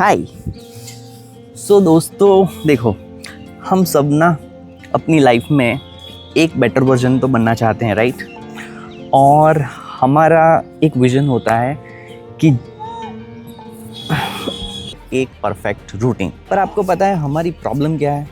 हाय। दोस्तों देखो, हम सब ना अपनी लाइफ में एक बेटर वर्जन तो बनना चाहते हैं, राइट। और हमारा एक विजन होता है कि एक परफेक्ट रूटीन। पर आपको पता है हमारी प्रॉब्लम क्या है?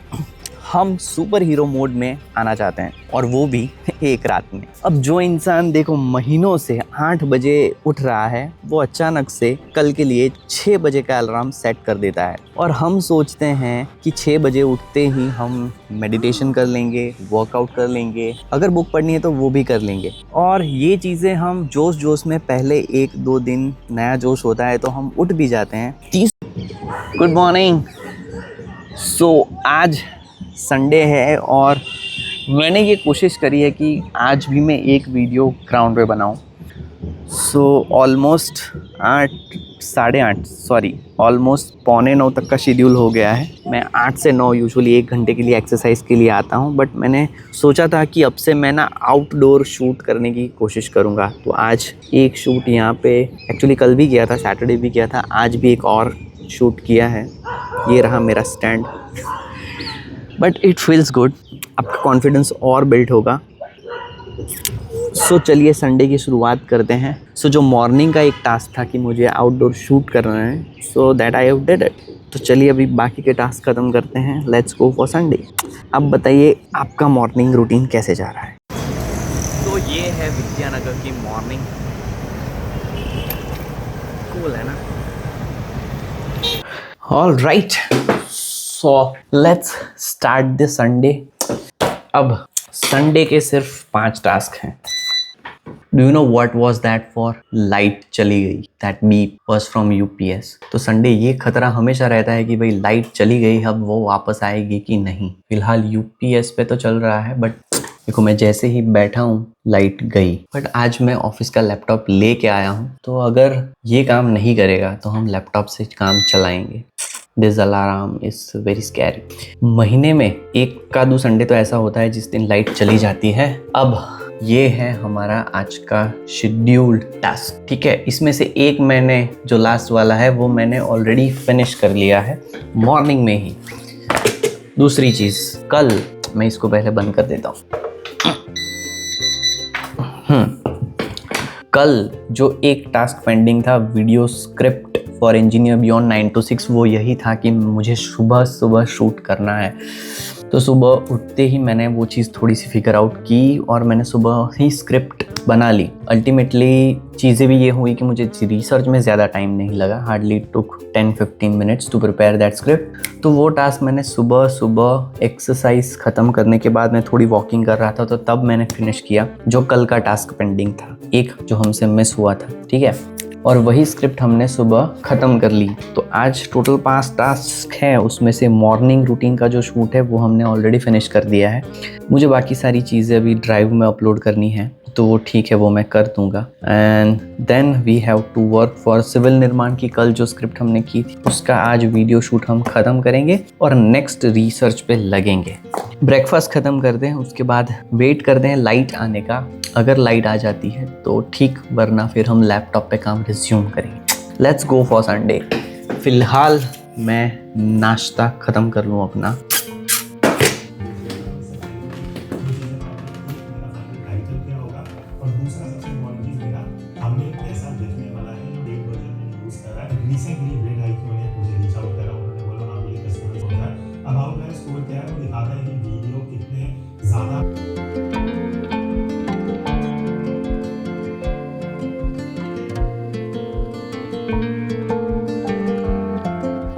हम सुपर हीरो मोड में आना चाहते हैं, और वो भी एक रात में। अब जो इंसान देखो महीनों से 8 बजे उठ रहा है, वो अचानक से कल के लिए 6 बजे का अलार्म सेट कर देता है। और हम सोचते हैं कि 6 बजे उठते ही हम मेडिटेशन कर लेंगे, वर्कआउट कर लेंगे, अगर बुक पढ़नी है तो वो भी कर लेंगे। और ये चीज़ें हम जोश जोश में पहले 1-2 दिन नया जोश होता है तो हम उठ भी जाते हैं। Good morning. आज संडे है और मैंने ये कोशिश करी है कि आज भी मैं एक वीडियो ग्राउंड पे बनाऊं। ऑलमोस्ट 8-8:30 तक का शेड्यूल हो गया है। मैं 8 से 9 यूजुअली 1 घंटे के लिए एक्सरसाइज के लिए आता हूं, बट मैंने सोचा था कि अब से मैं ना आउटडोर शूट करने की कोशिश करूंगा। तो आज एक शूट यहाँ पे एक्चुअली कल भी किया था, सैटरडे भी किया था, आज भी एक और शूट किया है। ये रहा मेरा stand, but it feels good. आपका कॉन्फिडेंस और बिल्ड होगा। चलिए संडे की शुरुआत करते हैं। जो मॉर्निंग का एक टास्क था कि मुझे आउटडोर शूट करना है, that I have did it. तो चलिए अभी बाकी के टास्क ख़त्म करते हैं। Let's go for Sunday. अब बताइए आपका मॉर्निंग रूटीन कैसे जा रहा है? ये है विद्यानगर की मॉर्निंग। कूल है ना? All right, let's start the Sunday. अब संडे के सिर्फ 5 टास्क हैं। Do you know what was that for? Light चली गई। That beep was from UPS. तो संडे ये खतरा हमेशा रहता है कि भाई लाइट चली गई, अब वो वापस आएगी कि नहीं। फिलहाल यूपीएस पे तो चल रहा है, बट देखो मैं जैसे ही बैठा हूँ लाइट गई। बट आज मैं ऑफिस का लैपटॉप लेके आया हूँ, तो अगर ये काम नहीं करेगा तो हम लैपटॉप से काम चलाएंगे। This alarm is very scary. महीने में 1-2 संडे तो ऐसा होता है जिस दिन लाइट चली जाती है। अब ये है हमारा आज का शेड्यूल्ड टास्क, ठीक है। इसमें से एक मैंने जो लास्ट वाला है वो मैंने ऑलरेडी फिनिश कर लिया है मॉर्निंग में ही। दूसरी चीज, कल मैं इसको पहले बंद कर देता हूँ। कल जो एक टास्क पेंडिंग था, video script for engineer beyond 9 to 6, वो यही था कि मुझे सुबह सुबह शूट करना है। तो सुबह उठते ही मैंने वो चीज़ थोड़ी सी फिगर आउट की और मैंने सुबह ही स्क्रिप्ट बना ली। अल्टीमेटली चीज़ें भी ये हुई कि मुझे रिसर्च में ज़्यादा टाइम नहीं लगा। Hardly took 10-15 minutes to prepare that script. तो वो टास्क मैंने सुबह सुबह एक्सरसाइज ख़त्म करने के बाद मैं थोड़ी वॉकिंग कर रहा था, तो तब मैंने फिनिश किया जो कल का टास्क पेंडिंग था, एक जो हमसे मिस हुआ था, ठीक है। और वही स्क्रिप्ट हमने सुबह ख़त्म कर ली। तो आज टोटल 5 टास्क हैं, उसमें से मॉर्निंग रूटीन का जो शूट है वो हमने ऑलरेडी फिनिश कर दिया है। मुझे बाकी सारी चीज़ें अभी ड्राइव में अपलोड करनी है, तो वो ठीक है, वो मैं कर दूंगा। And then we have to work for civil निर्माण की कल जो स्क्रिप्ट हमने की थी उसका आज वीडियो शूट हम ख़त्म करेंगे और नेक्स्ट रिसर्च पे लगेंगे। ब्रेकफास्ट ख़त्म कर दें, उसके बाद वेट करते हैं लाइट आने का। अगर लाइट आ जाती है तो ठीक, वरना फिर हम लैपटॉप पे काम रिज्यूम करेंगे। Let's go for Sunday. फिलहाल मैं नाश्ता ख़त्म कर लूँ अपना।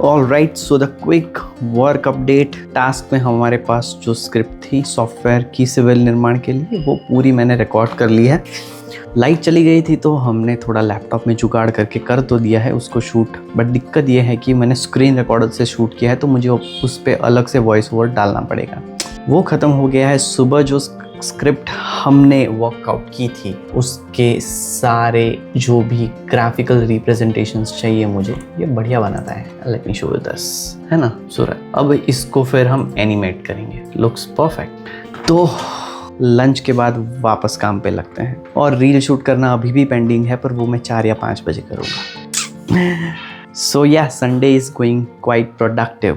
All right, the quick work update. Task में हमारे पास जो स्क्रिप्ट थी सॉफ्टवेयर की सिविल निर्माण के लिए, वो पूरी मैंने रिकॉर्ड कर ली है। लाइट चली गई थी तो हमने थोड़ा लैपटॉप में जुगाड़ करके कर तो दिया है उसको शूट, बट दिक्कत ये है कि मैंने स्क्रीन रिकॉर्डर से शूट किया है, तो मुझे उस पर अलग से वॉइस ओवर डालना पड़ेगा। वो ख़त्म हो गया है। सुबह जो स्क्रिप्ट हमने वर्कआउट की थी उसके सारे जो भी ग्राफिकल रिप्रेजेंटेशंस चाहिए मुझे, ये बढ़िया बनाता है। Let me show you this, है ना सूरज। अब इसको फिर हम एनिमेट करेंगे, लुक्स परफेक्ट। तो लंच के बाद वापस काम पे लगते हैं। और रील शूट करना अभी भी पेंडिंग है, पर वो मैं 4 या 5 बजे करूँगा। So yeah, Sunday is going quite productive.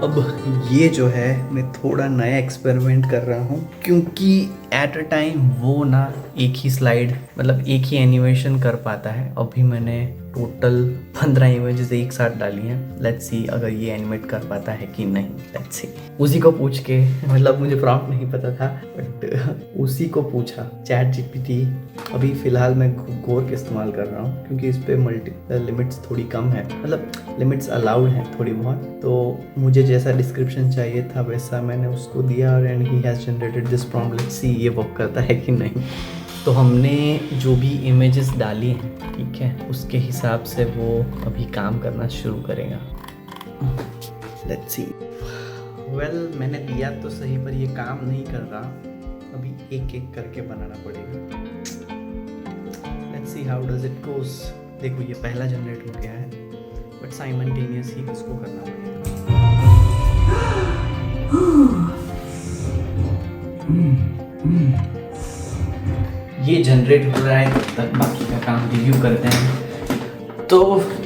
अब ये जो है मैं थोड़ा नया एक्सपेरिमेंट कर रहा हूँ, क्योंकि एट अ टाइम वो ना एक ही स्लाइड मतलब एक ही एनिमेशन कर पाता है। अभी मैंने टोटल 15 इमेजेस एक साथ डाली हैं। लेट्स सी अगर ये एनिमेट कर पाता है कि नहीं। Let's see. उसी को पूछ के, मतलब मुझे प्रॉम्प्ट नहीं पता था बट उसी को पूछा, चैट जीपीटी। अभी फ़िलहाल मैं गोर के इस्तेमाल कर रहा हूँ क्योंकि इस पर मल्टीपल लिमिट्स थोड़ी कम है, मतलब लिमिट्स अलाउड हैं थोड़ी बहुत। तो मुझे जैसा डिस्क्रिप्शन चाहिए था वैसा मैंने उसको दिया और and he has generated this prompt. Let's see ये वर्क करता है कि नहीं। तो हमने जो भी इमेजेस डाली हैं, ठीक है, उसके हिसाब से वो अभी काम करना शुरू करेगा। Let's see. वेल, मैंने दिया तो सही पर ये काम नहीं कर रहा। अभी एक एक करके बनाना पड़ेगा। Let's see how does it goes. देखो ये पहला जनरेट हो गया है बट साइमल्टेनियस ही इसको करना पड़ेगा। ये जनरेट हो रहा है, तब तक बाकी का काम रिव्यू करते हैं। तो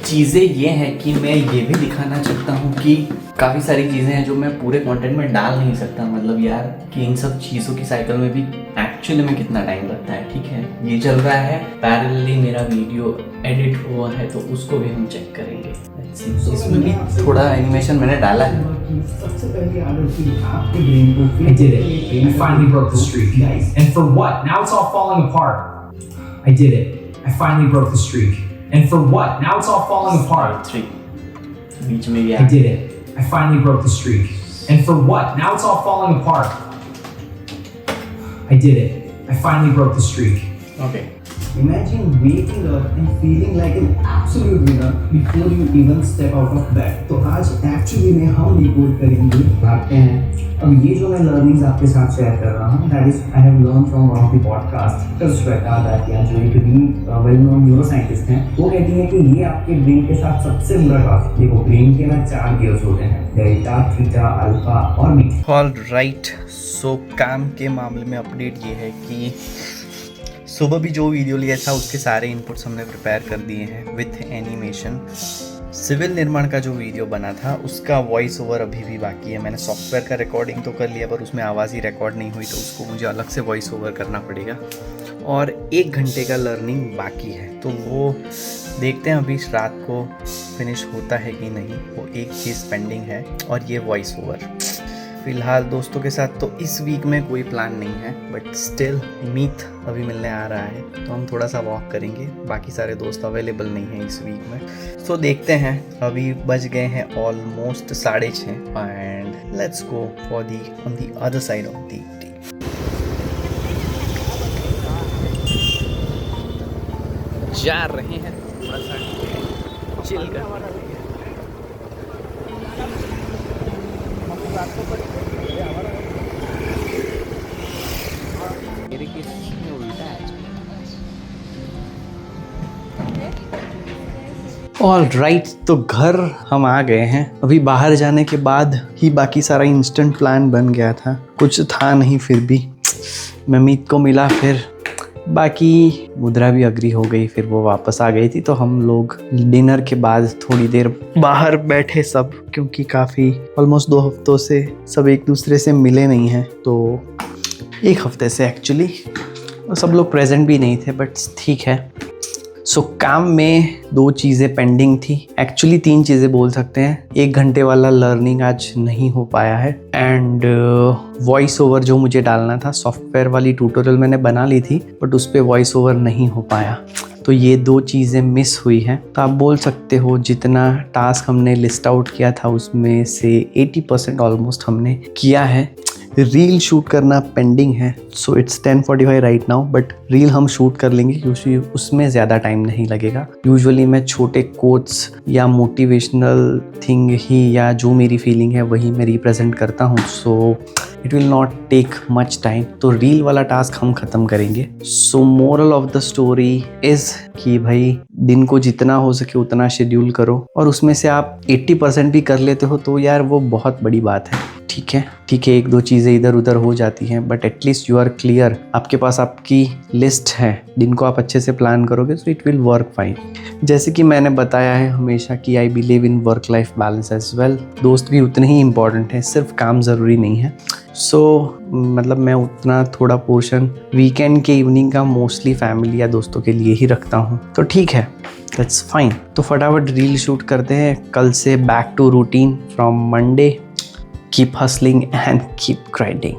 चीज़ें ये हैं कि मैं ये भी दिखाना चाहता हूँ कि काफ़ी सारी चीज़ें हैं जो मैं पूरे कंटेंट में डाल नहीं सकता। मतलब यार कि इन सब चीज़ों की साइकिल में भी एक्चुअली में कितना टाइम लगता है। ठीक है, ये चल रहा है पैरेलली, मेरा वीडियो एडिट हुआ है तो उसको भी हम चेक करेंगे। इसमें भी थोड़ा एनिमेशन मैंने डाला है। सबसे पहले आदत थी आपके ब्रेन को I did it. I finally broke the streak. And for what? Now it's all falling apart. I did it. I finally broke the streak. And for what? Now it's all falling apart. बीच में I did it. I finally broke the streak. And for what? Now it's all falling apart. I did it. I finally broke the streak. Okay. Imagine waking up and feeling like an absolute winner before you even step out of bed. तो आज actually में हम report करेंगे आते हैं। अब ये जो मैं लर्निंग्स आपके साथ शेयर कर रहा हूँ, that is I have learned from one of the podcast, Shweta Datia, जो एक वेल नोन न्यूरोसाइंटिस्ट हैं। वो कहती है कि ये आपके ब्रेन के साथ सबसे बुरा टास्क। देखो ब्रेन के ना 4 गियर्स होते हैं, डेल्टा, थीटा, अल्फा और बीटा। All right. सो काम के मामले में अपडेट ये है कि सुबह भी जो वीडियो लिया था उसके सारे इनपुट्स हमने प्रिपेयर कर दिए हैं विथ एनिमेशन। सिविल निर्माण का जो वीडियो बना था उसका वॉइस ओवर अभी भी बाकी है। मैंने सॉफ्टवेयर का रिकॉर्डिंग तो कर लिया पर उसमें आवाज़ ही रिकॉर्ड नहीं हुई, तो उसको मुझे अलग से वॉइस ओवर करना पड़ेगा। और 1 घंटे का लर्निंग बाकी है, तो वो देखते हैं अभी रात को फिनिश होता है कि नहीं। वो एक चीज़ पेंडिंग है और ये वॉइस ओवर। फ़िलहाल दोस्तों के साथ तो इस वीक में कोई प्लान नहीं है, बट स्टिल मीत अभी मिलने आ रहा है तो हम थोड़ा सा वॉक करेंगे। बाकी सारे दोस्त अवेलेबल नहीं हैं इस वीक में, तो देखते हैं। अभी बज गए हैं almost 6:30 and let's go for the on the other side of the T. जा रहे हैं थोड़ा सा चिल कर। ऑल राइट, तो घर हम आ गए हैं। अभी बाहर जाने के बाद ही बाकी सारा इंस्टेंट प्लान बन गया था, कुछ था नहीं फिर भी मैं मीत को मिला, फिर बाकी मुद्रा भी अग्री हो गई, फिर वो वापस आ गई थी। तो हम लोग डिनर के बाद थोड़ी देर बाहर बैठे सब, क्योंकि काफ़ी ऑलमोस्ट 2 हफ्तों से सब एक दूसरे से मिले नहीं हैं। तो 1 हफ्ते से एक्चुअली सब लोग प्रेजेंट भी नहीं थे, बट ठीक है। सो काम में 2 चीज़ें पेंडिंग थी, एक्चुअली 3 चीज़ें बोल सकते हैं। 1 घंटे वाला लर्निंग आज नहीं हो पाया है एंड वॉइस ओवर जो मुझे डालना था, सॉफ्टवेयर वाली ट्यूटोरियल मैंने बना ली थी बट उस पर वॉइस ओवर नहीं हो पाया। तो ये 2 चीज़ें मिस हुई हैं। तो आप बोल सकते हो जितना टास्क हमने लिस्ट आउट किया था उसमें से 80% ऑलमोस्ट हमने किया है। रील शूट करना पेंडिंग है, so it's 10:45 right now, but reel हम शूट कर लेंगे क्योंकि उसमें ज़्यादा टाइम नहीं लगेगा। यूजुअली मैं छोटे कोट्स या मोटिवेशनल थिंग ही या जो मेरी फीलिंग है वही मैं रिप्रेजेंट करता हूँ। So it will not take much time. तो रील वाला टास्क हम खत्म करेंगे। So moral of the story is कि भाई दिन को जितना हो सके उतना शेड्यूल करो, और उसमें से आप 80% भी कर लेते हो तो यार वो बहुत बड़ी बात है। ठीक है, एक दो चीज़ें इधर उधर हो जाती हैं, but at least you are clear, आपके पास आपकी लिस्ट है। दिन को आप अच्छे से प्लान करोगे so it will work fine. जैसे कि मैंने बताया है हमेशा कि I believe in work life balance as well. दोस्त भी उतने ही इंपॉर्टेंट हैं, सिर्फ काम ज़रूरी नहीं है। मतलब मैं उतना थोड़ा पोर्शन वीकेंड के इवनिंग का मोस्टली फैमिली या दोस्तों के लिए ही रखता हूँ। तो ठीक है, दैट्स फाइन। तो फटाफट रील शूट करते हैं, कल से back to routine from Monday. Keep hustling and keep grinding.